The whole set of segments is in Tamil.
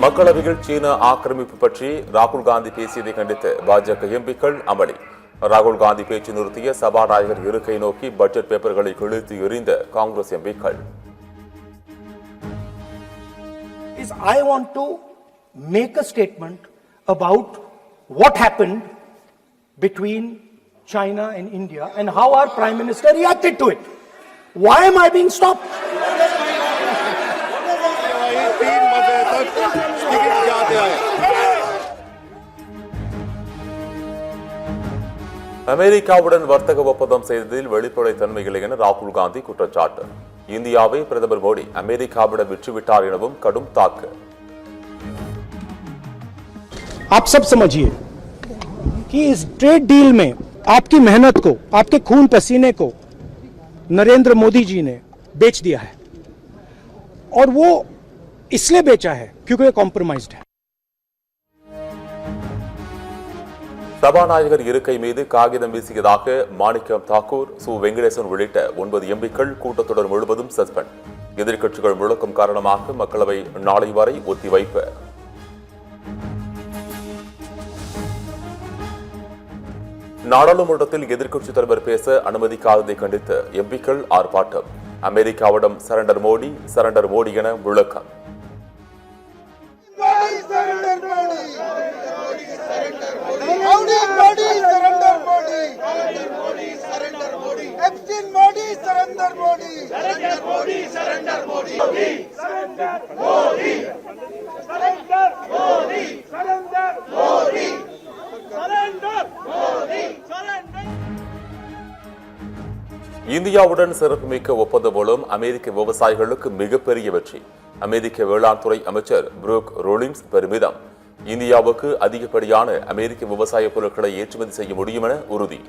மக்களவையில் சீன ஆக்கிரமிப்பு பற்றி ராகுல் காந்தி பேசியதை கண்டித்து பாஜக எம்பிக்கள் அமளி. ராகுல் காந்தி பேச்சு நிறுத்திய சபாநாயகர் இருக்கை நோக்கி பட்ஜெட் பேப்பர்களை கிழித்து எறிந்த காங்கிரஸ் எம்பிக்கள். I want to make a statement about what happened between China and India and how our Prime Minister reacted to it. Why am I being stopped? அமெரிக்காவுடன் வர்த்தக ஒப்பந்தம் செய்ததில் வெளிப்படைத்தன்மை இல்லை என ராகுல் காந்தி குற்றச்சாட்டு. இந்தியாவை பிரதமர் மோடி அமெரிக்காவிடம் விற்றுவிட்டார் எனவும் கடும் தாக்கு. आप सब समझिए कि इस ट्रेड डील में आपकी मेहनत को, आपके खून पसीने को नरेंद्र मोदी जी ने बेच दिया है और वो इसलिए बेचा है क्योंकि ये कॉम्प्रोमाइज्ड है. சபாநாயகர் இருக்கை மீது காகிதம் வீசியதாக மாணிக்கம் தாக்கூர், சு வெங்கடேசன் உள்ளிட்ட 9 எம்பிக்கள் கூட்டத்தொடர் முழுவதும் சஸ்பெண்ட். எதிர்க்கட்சிகள் முழக்கம் காரணமாக மக்களவை நாளை வரை ஒத்திவைப்பு. நாடாளுமன்றத்தில் எதிர்க்கட்சித் தலைவர் பேச அனுமதிக்காததை கண்டித்து எம்பிக்கள் ஆர்ப்பாட்டம். அமெரிக்காவிடம் சரண்டர் மோடி என முழக்கம். இந்தியாவுடன் சிறப்புமிக்க ஒப்பந்தம் மூலம் அமெரிக்க விவசாயிகளுக்கு மிகப்பெரிய வெற்றி. அமெரிக்க வேளாண் துறை அமைச்சர் புரூக் ரோலின்ஸ் பெருமிதம். இந்தியாவுக்கு அதிகப்படியான அமெரிக்க விவசாய பொருட்களை ஏற்றுமதி செய்ய முடியும் என உறுதி.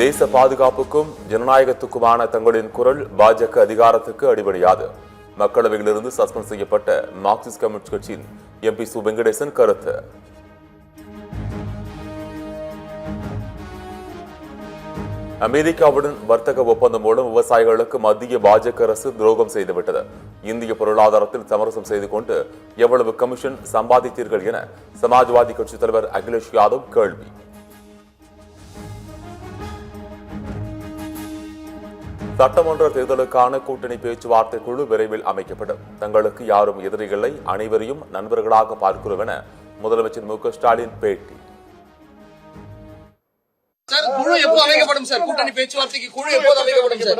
தேச பாதுகாப்புக்கும் ஜனநாயகத்துக்குமான தங்களின் குரல் பாஜக அதிகாரத்துக்கு அடிபணியாது. மக்களவையிலிருந்து சஸ்பெண்ட் செய்யப்பட்ட மார்க்சிஸ்ட் கம்யூனிஸ்ட் கட்சியின் எம்பி சு வெங்கடேசன் கருத்து. அமெரிக்காவுடன் வர்த்தக ஒப்பந்தம் மூலம் விவசாயிகளுக்கு மத்திய பாஜக அரசு துரோகம் செய்துவிட்டது. இந்திய பொருளாதாரத்தில் சமரசம் செய்து கொண்டு எவ்வளவு கமிஷன் சம்பாதித்தீர்கள் என சமாஜ்வாதி கட்சி தலைவர் அகிலேஷ் யாதவ் கேள்வி. சட்டமன்ற தேர்தலுக்கான கூட்டணி பேச்சுவார்த்தை குழு விரைவில் அமைக்கப்படும். தங்களுக்கு யாரும் எதிரிகளை அனைவரையும் நண்பர்களாக பார்க்கிறோம் என முதலமைச்சர் மு க ஸ்டாலின் பேட்டி. குழு எப்போ அமைக்கப்படும் சார்? கூட்டணி பேச்சுவார்த்தைக்கு குழு எப்போது அமைக்கப்படும் சார்?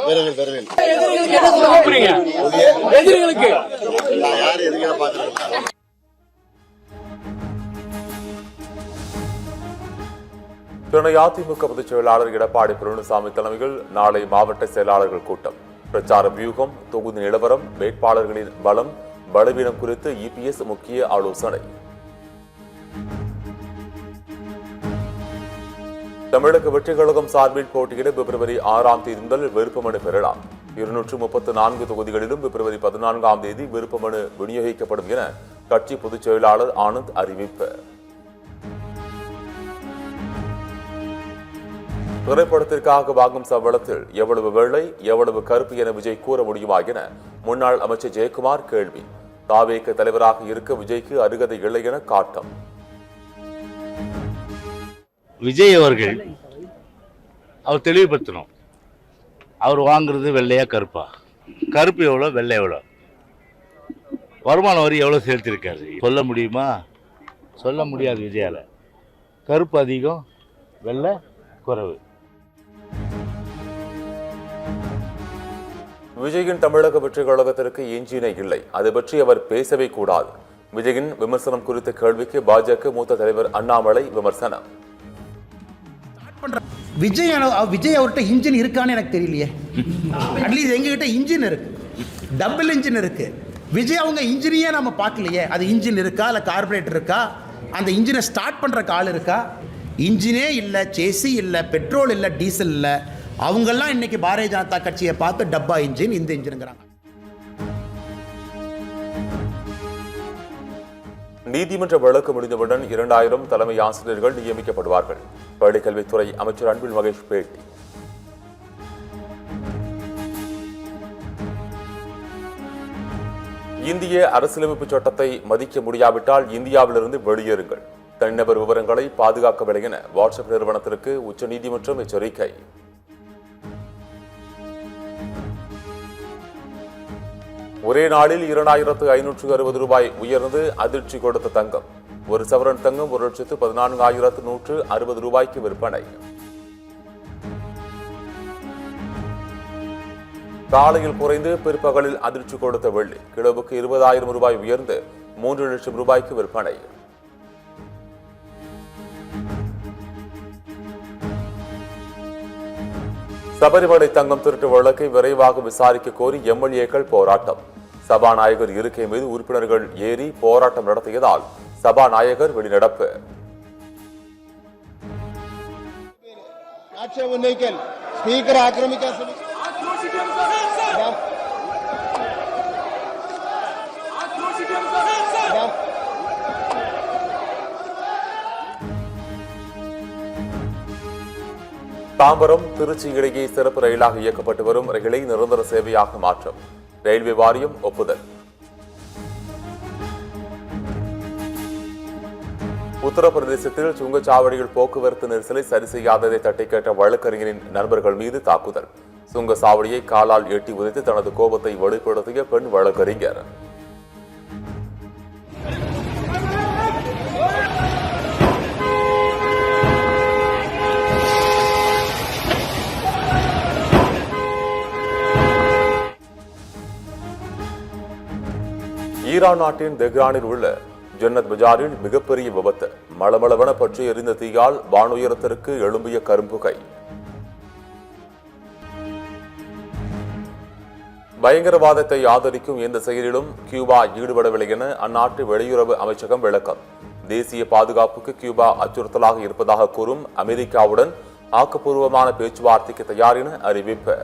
சென்னை அதிமுக பொதுச் செயலாளர் எடப்பாடி பழனிசாமி தலைமையில் நாளை மாவட்ட செயலாளர்கள் கூட்டம். பிரச்சார வியூகம், தொகுதி நிலவரம், வேட்பாளர்களின் பலம் பலவீனம் குறித்து இபிஎஸ் முக்கிய ஆலோசனை. தமிழக வெற்றிக் கழகம் சார்பில் போட்டியிட பிப்ரவரி 6ஆம் தேதி முதல் விருப்பமனு பெறலாம். 234 தொகுதிகளிலும் பிப்ரவரி 14ஆம் தேதி விருப்பமனு விநியோகிக்கப்படும் என கட்சி பொதுச் செயலாளர் ஆனந்த் அறிவிப்பு. திரைப்படத்திற்காக வாங்கும் சம்பளத்தில் எவ்வளவு வெள்ளை எவ்வளவு கருப்பு என விஜய் கூற முடியுமா என முன்னாள் அமைச்சர் ஜெயக்குமார் கேள்வி. தாவேக தலைவராக இருக்க விஜய்க்கு அருகதை இல்லை என காட்டம். விஜய் அவர்கள் அவர் தெளிவுபடுத்தணும். அவர் வாங்குறது வெள்ளையா கருப்பா, கருப்பு எவ்வளோ வெள்ளை எவ்வளோ, வருமான வரி எவ்வளோ செலுத்திருக்காரு சொல்ல முடியுமா? சொல்ல முடியாது. விஜயால கருப்பு அதிகம், வெள்ளை குறைவு. விஜயின் தமிழக வெற்றிக் கழகத்திற்கு எஞ்சினை இல்லை, அது பற்றி அவர் பேசவே கூடாது. விஜயின் விமர்சனம் குறித்த கேள்விக்கு பாஜக மூத்த தலைவர் அண்ணாமலை விமர்சனம். விஜய் அவர்கிட்ட இன்ஜின் இருக்கான்னு எனக்கு தெரியலையே. அட்லீஸ்ட் எங்ககிட்ட இன்ஜின் இருக்கு, டபுள் இன்ஜின் இருக்கு. விஜய் அவங்க இன்ஜினையே நம்ம பார்க்கலையே. அது இன்ஜின் இருக்கா, இல்லை கார்பரேட்டர் இருக்கா, அந்த இன்ஜினை ஸ்டார்ட் பண்ணுற ஆள் இருக்கா? இன்ஜினே இல்லை, சேசி இல்லை, பெட்ரோல் இல்லை, டீசல் இல்லை. அவங்கெல்லாம் இன்னைக்கு பாரதிய ஜனதா கட்சியை பார்த்து டப்பா இன்ஜின், இந்த இன்ஜினுங்கிறாங்க. நீதிமன்ற வழக்கு முடிந்தவுடன் 2000 தலைமை ஆசிரியர்கள் நியமிக்கப்படுவார்கள். பள்ளிக்கல்வித்துறை அமைச்சர் அன்பில் மகேஷ் பேட்டி. இந்திய அரசியலமைப்பு சட்டத்தை மதிக்க முடியாவிட்டால் இந்தியாவிலிருந்து வெளியேறுங்கள். தனிநபர் விவரங்களை பாதுகாக்கவில்லை என வாட்ஸ்அப் நிறுவனத்திற்கு உச்சநீதிமன்றம் எச்சரிக்கை. ஒரே நாளில் 2560 ரூபாய் உயர்ந்து அதிர்ச்சி கொடுத்த தங்கம். ஒரு சவரன் தங்கம் 1,14,160 ரூபாய்க்கு விற்பனை. காலையில் குறைந்து பிற்பகலில் அதிர்ச்சி கொடுத்த வெள்ளி கிலோவுக்கு 20,000 ரூபாய் உயர்ந்து 3 லட்சம் ரூபாய்க்கு விற்பனை. சபரிமலை தங்கம் திருட்டு வழக்கை விரைவாக விசாரிக்க கோரி எம்எல்ஏக்கள் போராட்டம். சபாநாயகர் இருக்கை மீது உறுப்பினர்கள் ஏறி போராட்டம் நடத்தியதால் சபாநாயகர் வெளிநடப்பு. தாம்பரம் திருச்சி இடையே சிறப்பு ரயிலாக இயக்கப்பட்டு வரும் ரயிலை நிரந்தர சேவையாக மாற்றம் ரயில்வே வாரியம் ஒப்புதல். உத்தரப்பிரதேசத்தில் சுங்கச்சாவடியில் போக்குவரத்து நெரிசலை சரி செய்யாததை தட்டி கேட்ட வழக்கறிஞரின் நண்பர்கள் மீது தாக்குதல். சுங்கச்சாவடியை காலால் எட்டி உதைத்து தனது கோபத்தை வெளிப்படுத்திய பெண் வழக்கறிஞர். ஈரான் நாட்டின் தெஹ்ரானில் உள்ள ஜன்னத் பஜாரில் மிகப்பெரிய விபத்து. மளமளவென பற்றி எரிந்த தீயால் வானுயரத்திற்கு எழும்பிய கரும்புகை. பயங்கரவாதத்தை ஆதரிக்கும் எந்த செயலிலும் கியூபா ஈடுபடவில்லை என அந்நாட்டு வெளியுறவு அமைச்சகம் விளக்கம். தேசிய பாதுகாப்புக்கு கியூபா அச்சுறுத்தலாக இருப்பதாக கூறும் அமெரிக்காவுடன் ஆக்கப்பூர்வமான பேச்சுவார்த்தைக்கு தயார் என அறிவிப்பு.